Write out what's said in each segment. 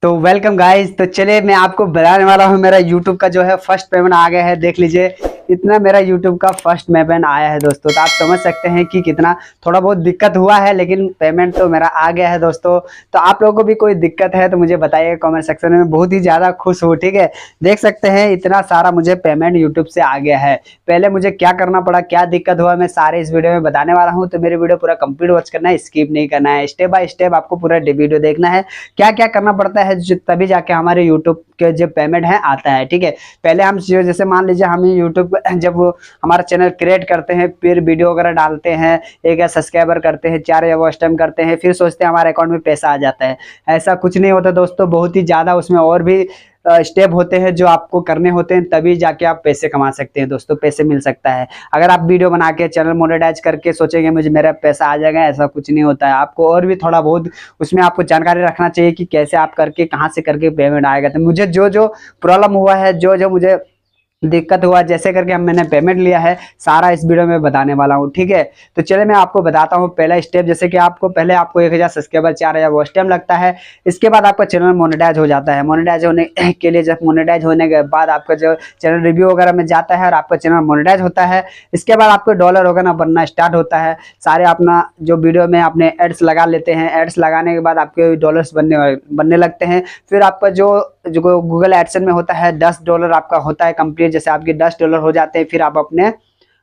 तो welcome guys. तो चलिए मैं आपको बताने वाला हूँ मेरा यूट्यूब का जो है फर्स्ट पेमेंट आ गया है। देख लीजिए इतना मेरा यूट्यूब का फर्स्ट पेमेंट आया है दोस्तों। तो आप समझ सकते हैं कि कितना थोड़ा बहुत दिक्कत हुआ है, लेकिन पेमेंट तो मेरा आ गया है दोस्तों। तो आप लोगों को भी कोई दिक्कत है तो मुझे बताइए कमेंट सेक्शन में। बहुत ही ज़्यादा खुश हूँ, ठीक है। देख सकते हैं इतना सारा मुझे पेमेंट यूट्यूब से आ गया है। पहले मुझे क्या करना पड़ा, क्या दिक्कत हुआ, मैं सारे इस वीडियो में बताने वाला हूँ। तो मेरे वीडियो पूरा कंप्लीट वॉच करना है, स्किप नहीं करना है। स्टेप बाय स्टेप आपको पूरा वीडियो देखना है, क्या क्या करना पड़ता है तभी जाके हमारे यूट्यूब के जो पेमेंट है आता है, ठीक है। पहले हम जैसे मान लीजिए हम यूट्यूब जब हमारा चैनल क्रिएट करते हैं, फिर वीडियो वगैरह डालते हैं, एक या सब्सक्राइबर करते हैं, 4 या वॉच टाइम करते हैं, फिर सोचते हैं हमारे अकाउंट में पैसा आ जाता है। ऐसा कुछ नहीं होता दोस्तों, बहुत ही ज़्यादा उसमें और भी स्टेप होते हैं जो आपको करने होते हैं, तभी जाके आप पैसे कमा सकते हैं दोस्तों, पैसे मिल सकता है। अगर आप वीडियो बना के चैनल मोनेटाइज करके सोचेंगे मुझे मेरा पैसा आ जाएगा, ऐसा कुछ नहीं होता है। आपको और भी थोड़ा बहुत उसमें आपको जानकारी रखना चाहिए कि कैसे आप करके कहाँ से करके पेमेंट आएगा। तो मुझे जो जो प्रॉब्लम हुआ है, जो जो मुझे दिक्कत हुआ, जैसे करके मैंने पेमेंट लिया है, सारा इस वीडियो में बताने वाला हूँ, ठीक है। तो चलिए मैं आपको बताता हूँ पहला स्टेप। जैसे कि आपको पहले 1000 सब्सक्राइबर, 4000 वॉच टाइम लगता है। इसके बाद आपका चैनल मोनेटाइज हो जाता है। मोनेटाइज होने के लिए, जब मोनेटाइज होने के बाद आपका जो चैनल रिव्यू वगैरह में जाता है और आपका चैनल मोनेटाइज होता है, इसके बाद आपको डॉलर वगैरह बनना स्टार्ट होता है। सारे अपना जो वीडियो में अपने एड्स लगा लेते हैं, एड्स लगाने के बाद आपके डॉलर्स बनने लगते हैं। फिर आपका जो गूगल एडसेंस में होता है $10 आपका होता है कंप्लीट। जैसे आपके $10 हो जाते हैं, फिर आप अपने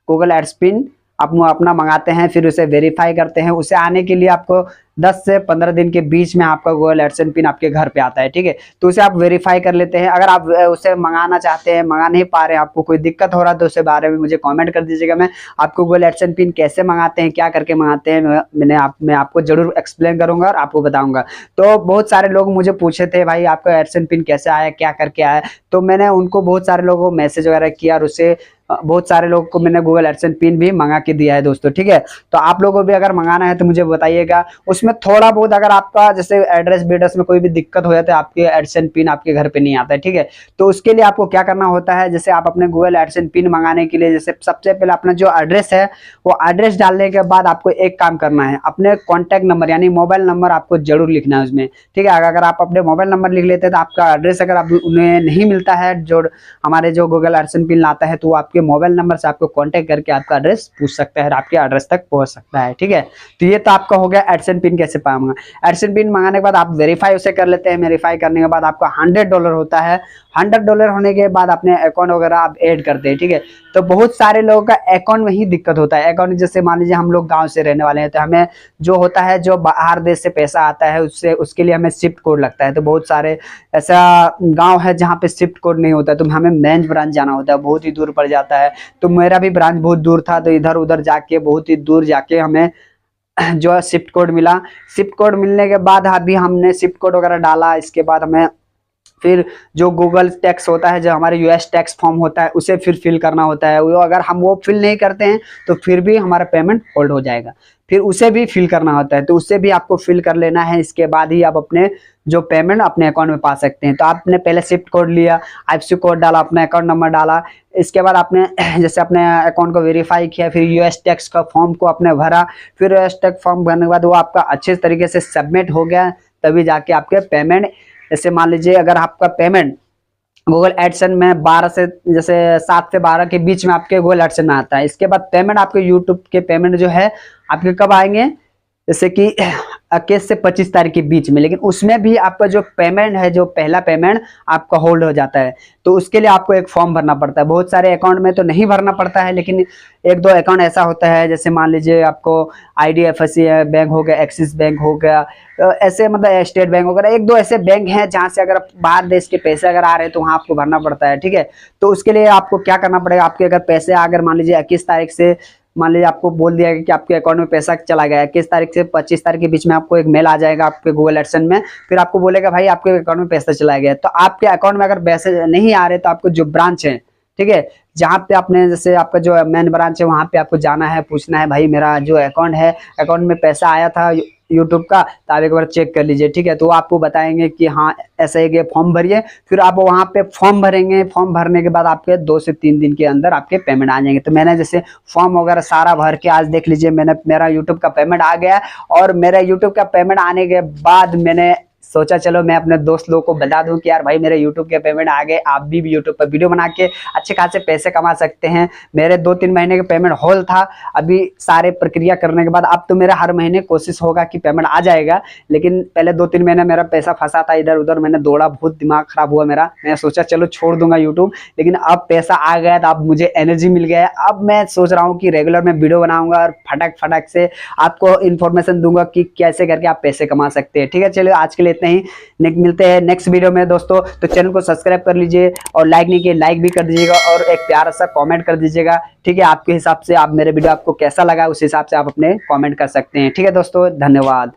गूगल एड्स पिन अपना मंगाते हैं, फिर उसे वेरीफाई करते हैं। उसे आने के लिए आपको 10 से 15 दिन के बीच में आपका गूगल एडसेंस पिन आपके घर पे आता है, ठीक है। तो उसे आप वेरीफाई कर लेते हैं। अगर आप उसे मंगाना चाहते हैं, मंगा नहीं पा रहे हैं, आपको कोई दिक्कत हो रहा है, तो उसके बारे में मुझे कमेंट कर दीजिएगा। मैं आपको गूगल एडसेंस पिन कैसे मंगाते हैं, क्या करके मंगाते हैं, मैं आपको जरूर एक्सप्लेन करूंगा और आपको बताऊंगा। तो बहुत सारे लोग मुझे पूछे थे भाई आपका एडसेंस पिन कैसे आया, क्या करके आया। तो मैंने उनको बहुत सारे लोगों को मैसेज वगैरह किया और उससे बहुत सारे लोगों को मैंने गूगल एडसेंस पिन भी मंगा के दिया है दोस्तों, ठीक है। तो आप लोगों को भी अगर मंगाना है तो मुझे बताइएगा। उसमें थोड़ा बहुत अगर आपका जैसे एड्रेस बेड्रेस में कोई भी दिक्कत हो जाता है, आपके एडसेंस पिन आपके घर पे नहीं आता है, ठीक है। तो उसके लिए आपको क्या करना होता है, जैसे आप अपने गूगल एडसेंस पिन मंगाने के लिए जैसे सबसे पहले अपना जो एड्रेस है, वो एड्रेस डालने के बाद आपको एक काम करना है, अपने कॉन्टैक्ट नंबर यानी मोबाइल नंबर आपको जरूर लिखना है उसमें, ठीक है। अगर आप अपने मोबाइल नंबर लिख लेते हैं तो आपका एड्रेस अगर आप उन्हें नहीं मिलता है, जो हमारे जो गूगल एडसेंस पिन लाता है, तो वो आपके मोबाइल नंबर से आपको कांटेक्ट करके आपका एड्रेस पूछ सकता है और आपके एड्रेस तक पहुंच सकता है, ठीक है। तो ये तो आपका हो गया एडसेंस पिन कैसे पाऊंगा। एडसेंस पिन मंगाने के बाद आप वेरीफाई उसे कर लेते हैं। वेरीफाई करने के बाद आपका $100 होता है। $100 होने के बाद अपने अकाउंट वगैरह आप ऐड करते हैं, ठीक है। तो बहुत सारे लोगों का अकाउंट में ही दिक्कत होता है। अकाउंट जैसे मान लीजिए हम लोग गांव से रहने वाले हैं, तो हमें जो होता है, जो बाहर देश से पैसा आता है, उसके लिए हमें शिफ्ट कोड लगता है। तो बहुत सारे ऐसा गांव है जहाँ पे शिफ्ट कोड नहीं होता है, तो हमें मेन ब्रांच जाना होता है, बहुत ही दूर पड़ जाता है। तो मेरा भी ब्रांच बहुत दूर था, तो इधर उधर जाके बहुत ही दूर जाके हमें जो शिफ्ट कोड मिला। शिफ्ट कोड मिलने के बाद अभी हमने शिफ्ट कोड वगैरह डाला। इसके बाद हमें फिर जो गूगल टैक्स होता है, जो हमारे यूएस टैक्स फॉर्म होता है, उसे फिर फिल करना होता है। वो अगर हम वो फिल नहीं करते हैं तो फिर भी हमारा पेमेंट होल्ड हो जाएगा। फिर उसे भी फिल करना होता है, तो उससे भी आपको फिल कर लेना है। इसके बाद ही आप अपने जो पेमेंट अपने अकाउंट में पा सकते हैं। तो आपने पहले शिफ्ट कोड लिया, आईएफएससी कोड डाला, अपना अकाउंट नंबर डाला। इसके बाद आपने जैसे अपने अकाउंट को वेरीफाई किया, फिर यूएस टैक्स का फॉर्म को आपने भरा। फिर यूएस टैक्स फॉर्म भरने के बाद वो आपका अच्छे तरीके से सबमिट हो गया, तभी जाके आपके पेमेंट, जैसे मान लीजिए अगर आपका पेमेंट गूगल एडसेंस में 12 से जैसे 7 से 12 के बीच में आपके गूगल एडसेंस में आता है। इसके बाद पेमेंट आपके यूट्यूब के पेमेंट जो है आपके कब आएंगे, जैसे कि 21 से 25 तारीख के बीच में। लेकिन उसमें भी आपका जो पेमेंट है, जो पहला पेमेंट आपका होल्ड हो जाता है। तो उसके लिए आपको एक फॉर्म भरना पड़ता है। बहुत सारे अकाउंट में तो नहीं भरना पड़ता है, लेकिन एक दो अकाउंट ऐसा होता है, जैसे मान लीजिए आपको IDFC बैंक हो गया, एक्सिस बैंक हो गया, ऐसे मतलब स्टेट बैंक वगैरह, एक दो ऐसे बैंक हैं जहाँ से अगर बाहर देश के पैसे अगर आ रहे हैं तो वहाँ आपको भरना पड़ता है, ठीक है। तो उसके लिए आपको क्या करना पड़ेगा, आपके अगर पैसे अगर मान लीजिए 21 तारीख से, मान लीजिए आपको बोल दिया गया कि आपके अकाउंट में पैसा चला गया, 21 तारीख से 25 तारीख के बीच में आपको एक मेल आ जाएगा आपके गूगल एडसेंस में। फिर आपको बोलेगा भाई आपके अकाउंट में पैसा चला गया। तो आपके अकाउंट में अगर पैसे नहीं आ रहे तो आपको जो ब्रांच है, ठीक है, जहाँ पे आपने जैसे आपका जो मेन ब्रांच है वहाँ पे आपको जाना है, पूछना है भाई मेरा जो अकाउंट है, अकाउंट में पैसा आया था यूट्यूब का, तो आप एक बार चेक कर लीजिए, ठीक है। तो वो आपको बताएंगे कि हाँ ऐसा है कि फॉर्म भरिए। फिर आप वहाँ पे फॉर्म भरेंगे। फॉर्म भरने के बाद आपके 2 से 3 दिन के अंदर आपके पेमेंट आ जाएंगे। तो मैंने जैसे फॉर्म वगैरह सारा भर के आज देख लीजिए मेरा यूट्यूब का पेमेंट आ गया। और मेरा यूट्यूब का पेमेंट आने के बाद मैंने सोचा चलो मैं अपने दोस्त लोगों को बता दूं कि यार भाई मेरे यूट्यूब के पेमेंट आ गए, आप भी यूट्यूब पर वीडियो बना के अच्छे खासे पैसे कमा सकते हैं। मेरे 2-3 महीने के पेमेंट होल था, अभी सारे प्रक्रिया करने के बाद अब तो मेरा हर महीने कोशिश होगा कि पेमेंट आ जाएगा। लेकिन पहले 2-3 महीने मेरा पैसा फंसा था इधर उधर, मैंने दौड़ा, बहुत दिमाग खराब हुआ मेरा। मैं सोचा चलो छोड़ दूंगा यूट्यूब, लेकिन अब पैसा आ गया तो अब मुझे एनर्जी मिल गया है। अब मैं सोच रहा हूँ कि रेगुलर में वीडियो बनाऊंगा और फटाक फटाक से आपको इन्फॉर्मेशन दूंगा कि कैसे करके आप पैसे कमा सकते हैं। ठीक है, चलिए आज के लिए इतना ही, मिलते हैं नेक्स्ट वीडियो में दोस्तों। तो चैनल को सब्सक्राइब कर लीजिए और लाइक नहीं किया लाइक भी कर दीजिएगा और एक प्यारा सा कमेंट कर दीजिएगा। ठीक है, आपके हिसाब से आप मेरे वीडियो आपको कैसा लगा उस हिसाब से आप अपने कमेंट कर सकते हैं। ठीक है दोस्तों, धन्यवाद।